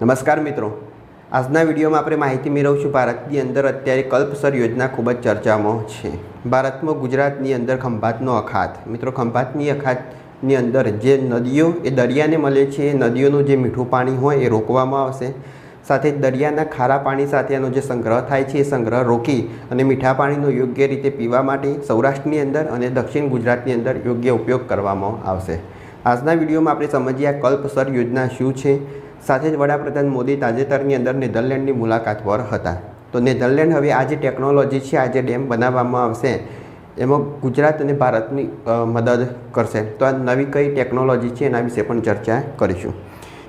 નમસ્કાર મિત્રો, આજના વિડીયોમાં આપણે માહિતી મેળવીશું ભારતની અંદર અત્યારે કલ્પસર યોજના ખૂબ જ ચર્ચામાં છે। ભારતમાં ગુજરાતની અંદર ખંભાતનો અખાત, મિત્રો ખંભાતની અખાતની અંદર જે નદીઓ એ દરિયાને મળે છે એ નદીઓનું જે મીઠું પાણી હોય એ રોકવામાં આવશે। સાથે દરિયાના ખારા પાણી સાથેનો જે સંગ્રહ થાય છે એ સંગ્રહ રોકી અને મીઠા પાણીનો યોગ્ય રીતે પીવા માટે સૌરાષ્ટ્રની અંદર અને દક્ષિણ ગુજરાતની અંદર યોગ્ય ઉપયોગ કરવામાં આવશે। આજના વિડીયોમાં આપણે સમજીએ આ કલ્પસર યોજના શું છે। સાથે જ વડાપ્રધાન મોદી તાજેતરની અંદર નેધરલેન્ડની મુલાકાત પર હતા। તો નેધરલેન્ડ હવે આ જે ટેકનોલોજી છે, આ જે ડેમ બનાવવામાં આવશે એમાં ગુજરાત અને ભારતની મદદ કરશે। તો આ નવી કઈ ટેકનોલોજી છે એના વિશે પણ ચર્ચા કરીશું।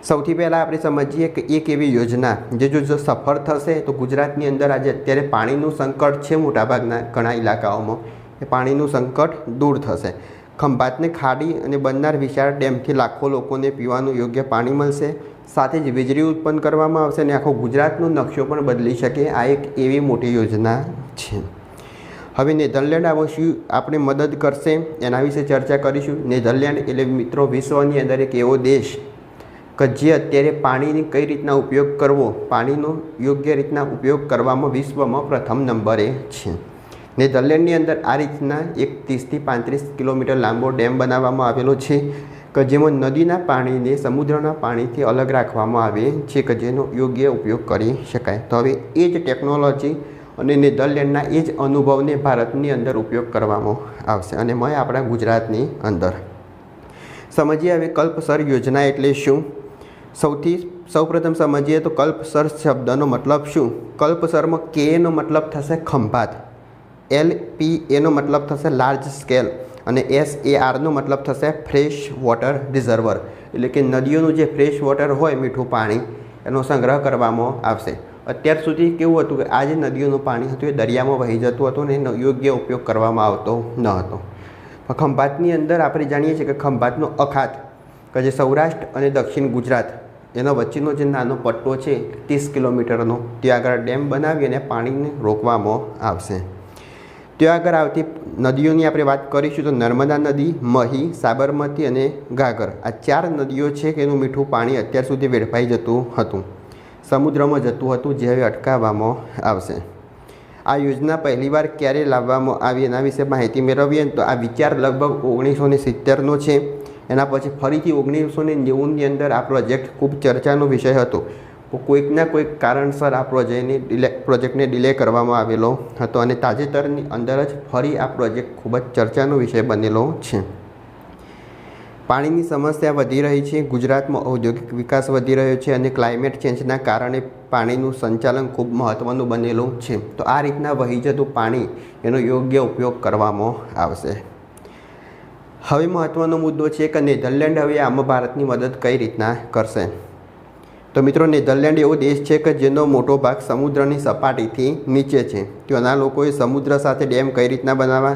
સૌથી પહેલાં આપણે સમજીએ કે એક એવી યોજના જે જો સફળ થશે તો ગુજરાતની અંદર આજે અત્યારે પાણીનું સંકટ છે, મોટાભાગના ઘણા ઇલાકાઓમાં એ પાણીનું સંકટ દૂર થશે। ખંભાતને ખાડી અને બનનાર વિશાળ ડેમથી લાખો લોકોને પીવાનું યોગ્ય પાણી મળશે। સાથે જ વીજળી ઉત્પન્ન કરવામાં આવશે અને આખો ગુજરાતનો નકશો પણ બદલી શકે। આ એક એવી મોટી યોજના છે। હવે નેધરલેન્ડ આમાં શું આપણે મદદ કરશે એના વિશે ચર્ચા કરીશું। નેધરલેન્ડ એટલે મિત્રો વિશ્વની અંદર એક એવો દેશ કે જે અત્યારે પાણીની કઈ રીતના ઉપયોગ કરવો, પાણીનો યોગ્ય રીતના ઉપયોગ કરવામાં વિશ્વમાં પ્રથમ નંબરે છે। નેધરલેન્ડની અંદર આ રીતના એક 30થી 35 કિલોમીટર લાંબો ડેમ બનાવવામાં આવેલો છે કે જેમાં નદીના પાણીને સમુદ્રના પાણીથી અલગ રાખવામાં આવે છે કે જેનો યોગ્ય ઉપયોગ કરી શકાય। તો હવે એ જ ટેકનોલોજી અને નેધરલેન્ડના એ જ અનુભવને ભારતની અંદર ઉપયોગ કરવામાં આવશે અને મેં આપણા ગુજરાતની અંદર સમજીએ। હવે કલ્પસર યોજના એટલે શું? સૌપ્રથમ સમજીએ તો કલ્પસર શબ્દનો મતલબ શું? કલ્પસરમાં કેનો મતલબ થશે ખંભાત, LPAનો મતલબ થશે લાર્જ સ્કેલ અને SARનો મતલબ થશે ફ્રેશ વોટર રિઝર્વર, એટલે કે નદીઓનું જે ફ્રેશ વોટર હોય મીઠું પાણી એનો સંગ્રહ કરવામાં આવશે। અત્યાર સુધી કેવું હતું કે આ જે નદીઓનું પાણી હતું એ દરિયામાં વહી જતું હતું અને એનો યોગ્ય ઉપયોગ કરવામાં આવતો ન હતો। ખંભાતની અંદર આપણે જાણીએ છીએ કે ખંભાતનો અખાત કે જે સૌરાષ્ટ્ર અને દક્ષિણ ગુજરાત એનો વચ્ચેનો જે નાનો પટ્ટો છે 30 કિલોમીટરનો, ત્યાં આગળ ડેમ બનાવી અને પાણીને રોકવામાં આવશે। ત્યાં આગળ આવતી નદીઓની આપણે વાત કરીશું તો નર્મદા નદી, મહી, સાબરમતી અને ઘાઘર, આ 4 નદીઓ છે કે એનું મીઠું પાણી અત્યાર સુધી વેડફાઈ જતું હતું, સમુદ્રમાં જતું હતું, જે હવે અટકાવવામાં આવશે। આ યોજના પહેલીવાર ક્યારે લાવવામાં આવી એના વિશે માહિતી મેળવીએ તો આ વિચાર લગભગ 1970નો છે। એના પછી ફરીથી 1990ની અંદર આ પ્રોજેક્ટ ખૂબ ચર્ચાનો વિષય હતો। કોઈકના કોઈક કારણસર આ પ્રોજેક્ટને ડિલે કરવામાં આવેલો હતો અને તાજેતરની અંદર જ ફરી આ પ્રોજેક્ટ ખૂબ જ ચર્ચાનો વિષય બનેલો છે। પાણીની સમસ્યા વધી રહી છે, ગુજરાતમાં ઔદ્યોગિક વિકાસ વધી રહ્યો છે અને ક્લાઇમેટ ચેન્જના કારણે પાણીનું સંચાલન ખૂબ મહત્ત્વનું બનેલું છે। તો આ રીતના વહી જતું પાણી એનો યોગ્ય ઉપયોગ કરવામાં આવશે। હવે મહત્ત્વનો મુદ્દો છે કે નેધરલેન્ડ હવે આમાં ભારતની મદદ કઈ રીતના કરશે? તો મિત્રો નેધરલેન્ડ એવો દેશ છે કે જેનો મોટો ભાગ સમુદ્રની સપાટીથી નીચે છે। ત્યાંના લોકોએ સમુદ્ર સાથે ડેમ કઈ રીતના બનાવવા,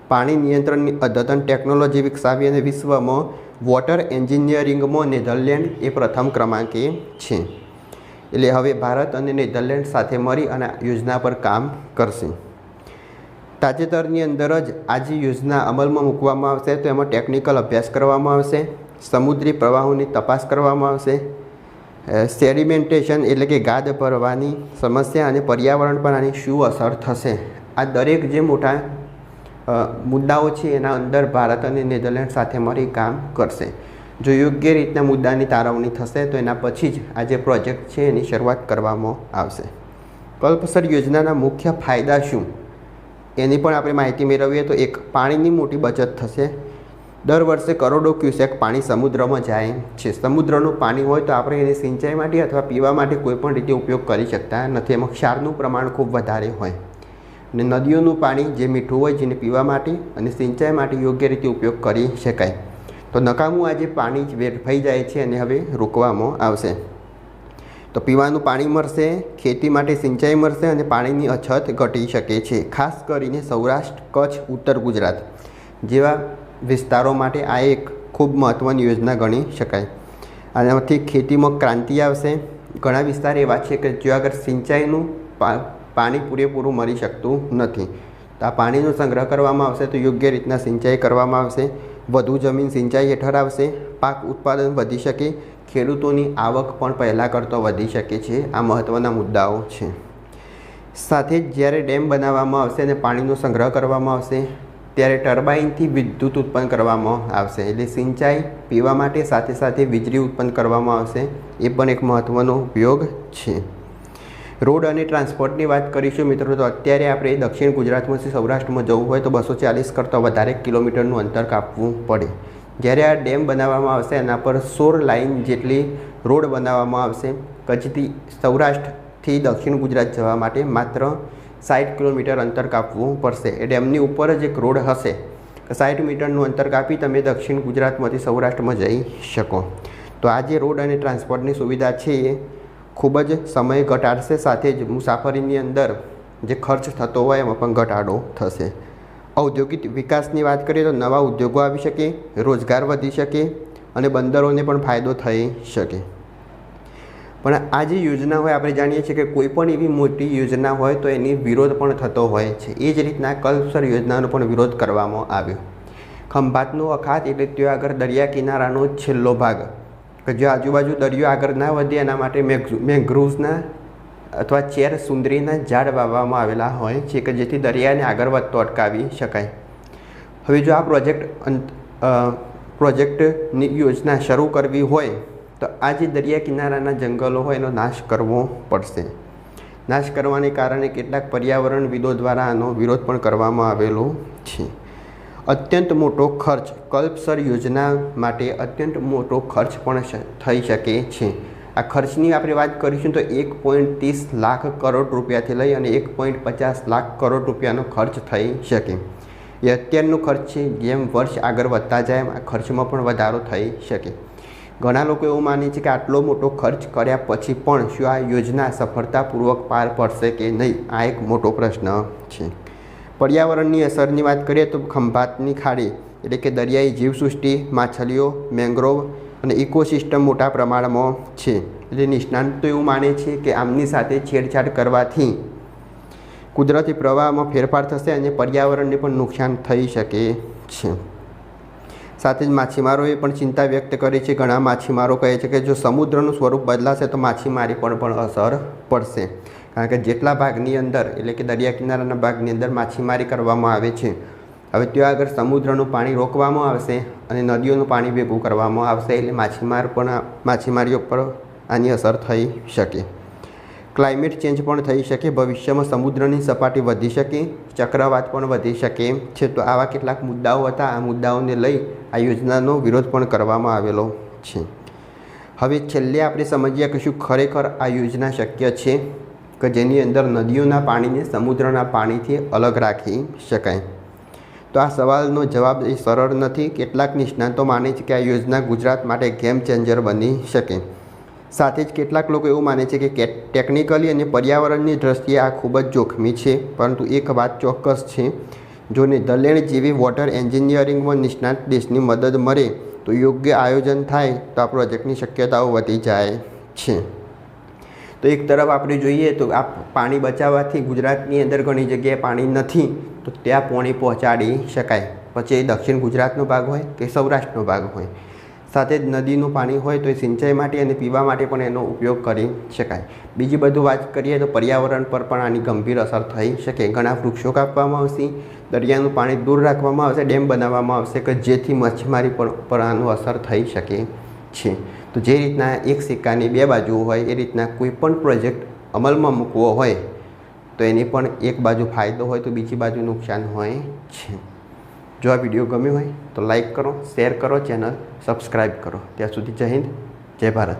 પાણી નિયંત્રણની અદ્યતન ટેકનોલોજી વિકસાવી અને વિશ્વમાં વોટર એન્જિનિયરિંગમાં નેધરલેન્ડ એ પ્રથમ ક્રમાંકે છે। એટલે હવે ભારત અને નેધરલેન્ડ સાથે મળી અને યોજના પર કામ કરશે। તાજેતરની અંદર જ આ જે યોજના અમલમાં મૂકવામાં આવશે તો એમાં ટેકનિકલ અભ્યાસ કરવામાં આવશે, સમુદ્રી પ્રવાહોની તપાસ કરવામાં આવશે, સેડિમેન્ટેશન એટલે કે ગાદ ભરવાની સમસ્યા અને પર્યાવરણ પર આની શું અસર થશે, આ દરેક જે મોટા મુદ્દાઓ છે એના અંદર ભારત અને નેધરલેન્ડ સાથે મળી કામ કરશે। જો યોગ્ય રીતના મુદ્દાની તારવણી થશે તો એના પછી જ આ જે પ્રોજેક્ટ છે એની શરૂઆત કરવામાં આવશે। કલ્પસર યોજનાના મુખ્ય ફાયદા શું એની પણ આપણે માહિતી મેળવીએ તો એક, પાણીની મોટી બચત થશે। દર વર્ષે કરોડો ક્યુસેક પાણી સમુદ્રમાં જાય છે। સમુદ્રનું પાણી હોય તો આપણે એને સિંચાઈ માટે અથવા પીવા માટે કોઈપણ રીતે ઉપયોગ કરી શકતા નથી, એમાં ક્ષારનું પ્રમાણ ખૂબ વધારે હોય અને નદીઓનું પાણી જે મીઠું હોય જેને પીવા માટે અને સિંચાઈ માટે યોગ્ય રીતે ઉપયોગ કરી શકાય। તો નકામું આજે પાણી વેડફાઈ જાય છે અને હવે રોકવામાં આવશે। તો પીવાનું પાણી મળશે, ખેતી માટે સિંચાઈ મળશે અને પાણીની અછત ઘટી શકે છે। ખાસ કરીને સૌરાષ્ટ્ર, કચ્છ, ઉત્તર ગુજરાત જેવા વિસ્તારો માટે આ એક ખૂબ મહત્ત્વની યોજના ગણી શકાય। આનાથી ખેતીમાં ક્રાંતિ આવશે। ઘણા વિસ્તાર એવા છે કે જ્યાં આગળ સિંચાઈનું પાણી પૂરેપૂરું મળી શકતું નથી, તો આ પાણીનો સંગ્રહ કરવામાં આવશે તો યોગ્ય રીતના સિંચાઈ કરવામાં આવશે, વધુ જમીન સિંચાઈ હેઠળ આવશે, પાક ઉત્પાદન વધી શકે, ખેડૂતોની આવક પણ પહેલાં કરતો વધી શકે છે। આ મહત્ત્વના મુદ્દાઓ છે। સાથે જ જ્યારે ડેમ બનાવવામાં આવશે અને પાણીનો સંગ્રહ કરવામાં આવશે ત્યારે ટર્બાઇનથી વિદ્યુત ઉત્પન્ન કરવામાં આવશે, એટલે સિંચાઈ, પીવા માટે સાથે સાથે વીજળી ઉત્પન્ન કરવામાં આવશે। એ પણ એક મહત્ત્વનો ઉપયોગ છે। રોડ અને ટ્રાન્સપોર્ટની વાત કરીશું મિત્રો, તો અત્યારે આપણે દક્ષિણ ગુજરાતમાંથી સૌરાષ્ટ્રમાં જવું હોય તો 240 કરતાં વધારે કિલોમીટરનું અંતર કાપવું પડે। જ્યારે આ ડેમ બનાવવામાં આવશે એના પર 16 લાઇન જેટલી રોડ બનાવવામાં આવશે। કચ્છથી સૌરાષ્ટ્રથી દક્ષિણ ગુજરાત જવા માટે માત્ર 60 કિલોમીટર અંતર કાપવું પડશે। એ ડેમની ઉપર જ એક રોડ હશે, 60 મીટરનું અંતર કાપી તમે દક્ષિણ ગુજરાતમાંથી સૌરાષ્ટ્રમાં જઈ શકો। તો આ જે રોડ અને ટ્રાન્સપોર્ટની સુવિધા છે એ ખૂબ જ સમય ઘટાડશે, સાથે જ મુસાફરીની અંદર જે ખર્ચ થતો હોય એમાં પણ ઘટાડો થશે। ઔદ્યોગિક વિકાસની વાત કરીએ તો નવા ઉદ્યોગો આવી શકે, રોજગાર વધી શકે અને બંદરોને પણ ફાયદો થઈ શકે। પણ આ જે યોજના હોય, આપણે જાણીએ છીએ કે કોઈ પણ એવી મોટી યોજના હોય તો એની વિરોધ પણ થતો હોય છે। એ જ રીતના કલ્પસર યોજનાનો પણ વિરોધ કરવામાં આવ્યો। ખંભાતનો અખાત એટલે ત્યાં આગળ દરિયા કિનારાનો છેલ્લો ભાગ કે જો આજુબાજુ દરિયો આગળ ના વધે એના માટે મેંગ્રુવ્સના અથવા ચેર સુંદરીના ઝાડ વાવવામાં આવેલા હોય છે કે જેથી દરિયાને આગળ વધતો અટકાવી શકાય। હવે જો આ પ્રોજેક્ટની યોજના શરૂ કરવી હોય તો આ જે દરિયા કિનારાના જંગલો હોય એનો નાશ કરવો પડશે। નાશ કરવાને કારણે કેટલાક પર્યાવરણવિદો દ્વારા આનો વિરોધ પણ કરવામાં આવેલો છે। અત્યંત મોટો ખર્ચ, કલ્પસર યોજના માટે અત્યંત મોટો ખર્ચ પણ થઈ શકે છે। આ ખર્ચની આપણે વાત કરીશું તો 1.30 લાખ કરોડ રૂપિયાથી લઈ અને 1.50 લાખ કરોડ રૂપિયાનો ખર્ચ થઈ શકે। એ અત્યારનો ખર્ચ છે, જેમ વર્ષ આગળ વધતા જાય એમ આ ખર્ચમાં પણ વધારો થઈ શકે। ઘણા લોકો એવું માને છે કે આટલો મોટો ખર્ચ કર્યા પછી પણ શું આ યોજના સફળતાપૂર્વક પાર પડશે કે નહીં, આ એક મોટો પ્રશ્ન છે। પર્યાવરણની અસરની વાત કરીએ તો ખંભાતની ખાડી એટલે કે દરિયાઈ જીવસૃષ્ટિ, માછલીઓ, મેંગ્રોવ અને ઇકોસિસ્ટમ મોટા પ્રમાણમાં છે। એટલે નિષ્ણાતો એવું માને છે કે આમની સાથે છેડછાડ કરવાથી કુદરતી પ્રવાહમાં ફેરફાર થશે અને પર્યાવરણને પણ નુકસાન થઈ શકે છે। સાથે જ માછીમારોએ પણ ચિંતા વ્યક્ત કરી છે। ઘણા માછીમારો કહે છે કે જો સમુદ્રનું સ્વરૂપ બદલાશે તો માછીમારી પર પણ અસર પડશે, કારણ કે જેટલા ભાગની અંદર એટલે કે દરિયા કિનારાના ભાગની અંદર માછીમારી કરવામાં આવે છે, હવે ત્યાં આગળ સમુદ્રનું પાણી રોકવામાં આવશે અને નદીઓનું પાણી ભેગું કરવામાં આવશે, એટલે માછીમારીઓ પર આની અસર થઈ શકે। ક્લાઇમેટ ચેન્જ પણ થઈ શકે, ભવિષ્યમાં સમુદ્રની સપાટી વધી શકે, ચક્રવાત પણ વધી શકે છે। તો આવા કેટલાક મુદ્દાઓ હતા, આ મુદ્દાઓને લઈ આ યોજનાનો વિરોધ પણ કરવામાં આવેલો છે। હવે છેલ્લે આપણે સમજીએ કે શું ખરેખર આ યોજના શક્ય છે કે જેની અંદર નદીઓના પાણીને સમુદ્રના પાણીથી અલગ રાખી શકાય? તો આ સવાલનો જવાબ એ સરળ નથી। કેટલાક નિષ્ણાતો માને છે કે આ યોજના ગુજરાત માટે ગેમ ચેન્જર બની શકે। સાથે જ કેટલાક લોકો એવું માને છે કે ટેકનિકલી અને પર્યાવરણની દ્રષ્ટિએ આ ખૂબ જ જોખમી છે, પરંતુ એક વાત ચોક્કસ છે, જો નેધરલેન્ડ જેવી વોટર એન્જિનિયરિંગમાં નિષ્ણાત દેશની મદદ મળે તો યોગ્ય આયોજન થાય તો આ પ્રોજેક્ટની શક્યતાઓ વધી જાય છે। તો એક તરફ આપણે જોઈએ તો આ પાણી બચાવવાથી ગુજરાતની અંદર ઘણી જગ્યાએ પાણી નથી તો ત્યાં પાણી પહોંચાડી શકાય, પછી એ દક્ષિણ ગુજરાતનો ભાગ હોય કે સૌરાષ્ટ્રનો ભાગ હોય। સાથે જ નદીનું પાણી હોય તો એ સિંચાઈ માટે અને પીવા માટે પણ એનો ઉપયોગ કરી શકાય। બીજી બધું વાત કરીએ તો પર્યાવરણ પર પણ આની ગંભીર અસર થઈ શકે। ઘણા વૃક્ષો કાપવામાં આવશે, દરિયાનું પાણી દૂર રાખવામાં આવશે, ડેમ બનાવવામાં આવશે કે જેથી મચ્છીમારી પર આનું અસર થઈ શકે છે। તો જે રીતના એક સિક્કાની બે બાજુ હોય એ રીતના કોઈ પણ પ્રોજેક્ટ અમલમાં મૂકવો હોય તો એની પણ એક બાજુ ફાયદો હોય તો બીજી બાજુ નુકસાન હોય છે। જો આ વિડીયો ગમ્યો હોય તો લાઈક કરો, શેર કરો, ચેનલ સબસ્ક્રાઈબ કરો। ત્યાં સુધી જય હિન્દ, જય ભારત।